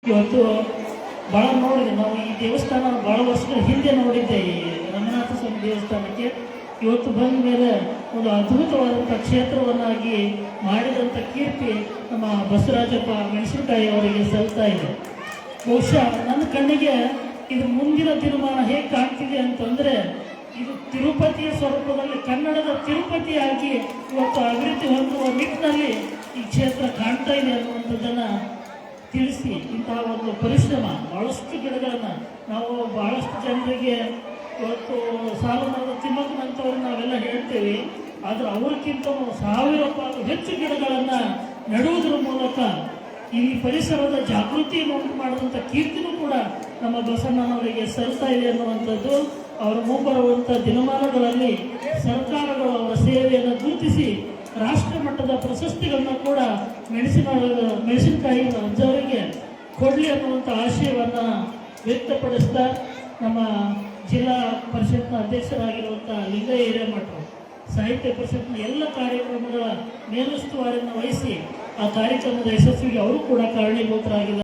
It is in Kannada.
ಇವತ್ತು ಭಾಳ ನೋಡಿದೆ ನಾವು ಈ ದೇವಸ್ಥಾನ ಭಾಳ ವರ್ಷಗಳ ಹಿಂದೆ ನೋಡಿದ್ದೆ. ಈ ರಂಗನಾಥ ಸ್ವಾಮಿ ದೇವಸ್ಥಾನಕ್ಕೆ ಇವತ್ತು ಬಂದ ಮೇಲೆ ಒಂದು ಅದ್ಭುತವಾದಂಥ ಕ್ಷೇತ್ರವನ್ನಾಗಿ ಮಾಡಿದಂಥ ಕೀರ್ತಿ ನಮ್ಮ ಬಸವರಾಜಪ್ಪ ಮೆಣಸಿನಕಾಯಿ ಅವರಿಗೆ ಸಲ್ತಾ ಇದೆ. ಬಹುಶಃ ನನ್ನ ಕಣ್ಣಿಗೆ ಇದು ಮುಂದಿನ ದಿನಮಾನ ಹೇಗೆ ಕಾಣ್ತಿದೆ ಅಂತಂದರೆ, ಇದು ತಿರುಪತಿಯ ಸ್ವರೂಪದಲ್ಲಿ ಕನ್ನಡದ ತಿರುಪತಿಯಾಗಿ ಇವತ್ತು ಅಭಿವೃದ್ಧಿ ಹೊಂದುವ ನಿಟ್ಟಿನಲ್ಲಿ ಈ ಕ್ಷೇತ್ರ ಕಾಣ್ತಾ ಇದೆ ಅನ್ನುವಂಥದ್ದನ್ನು ತಿಳಿಸಿ, ಇಂತಹ ಒಂದು ಪರಿಶ್ರಮ ಭಾಳಷ್ಟು ಗಿಡಗಳನ್ನು ನಾವು ಭಾಳಷ್ಟು ಜನರಿಗೆ ಇವತ್ತು ಸಾಲು ಮರದ ತಿಮ್ಮಕ್ಕನಂತವ್ರು ನಾವೆಲ್ಲ ಹೇಳ್ತೇವೆ. ಆದರೆ ಅವರಿಗಿಂತ 1000 ಪಾಲು ಹೆಚ್ಚು ಗಿಡಗಳನ್ನು ನೆಡುವುದರ ಮೂಲಕ ಈ ಪರಿಸರದ ಜಾಗೃತಿಯನ್ನು ಉಂಟು ಮಾಡಿದಂಥ ಕೀರ್ತಿನೂ ಕೂಡ ನಮ್ಮ ಬಸವಣ್ಣನವರಿಗೆ ಸಲ್ತಾ ಇದೆ ಅನ್ನುವಂಥದ್ದು. ಅವರ ಮುಂಬರುವಂಥ ದಿನಮಾನಗಳಲ್ಲಿ ಸರ್ಕಾರಗಳು ಅವರ ಸೇವೆಯನ್ನು ಗುರುತಿಸಿ ರಾಷ್ಟ್ರ ಮಟ್ಟದ ಪ್ರಶಸ್ತಿಗಳನ್ನ ಕೂಡ ಮೆಣಸಿನಕಾಯಿ ಅಜ್ಜವರಿಗೆ ಕೊಡಲಿ ಅನ್ನುವಂಥ ಆಶಯವನ್ನು ವ್ಯಕ್ತಪಡಿಸ್ತಾ, ನಮ್ಮ ಜಿಲ್ಲಾ ಪರಿಷತ್ನ ಅಧ್ಯಕ್ಷರಾಗಿರುವಂಥ ಲಿಂಗಯ್ಯ ಹಿರೇಮಠರು ಸಾಹಿತ್ಯ ಪರಿಷತ್ನ ಎಲ್ಲ ಕಾರ್ಯಕ್ರಮಗಳ ಮೇಲುಸ್ತುವಾರಿಯನ್ನು ವಹಿಸಿ ಆ ಕಾರ್ಯಕ್ರಮದ ಯಶಸ್ವಿಗೆ ಅವರು ಕೂಡ ಕಾರಣೀಭೂತರಾಗಿದ್ದಾರೆ.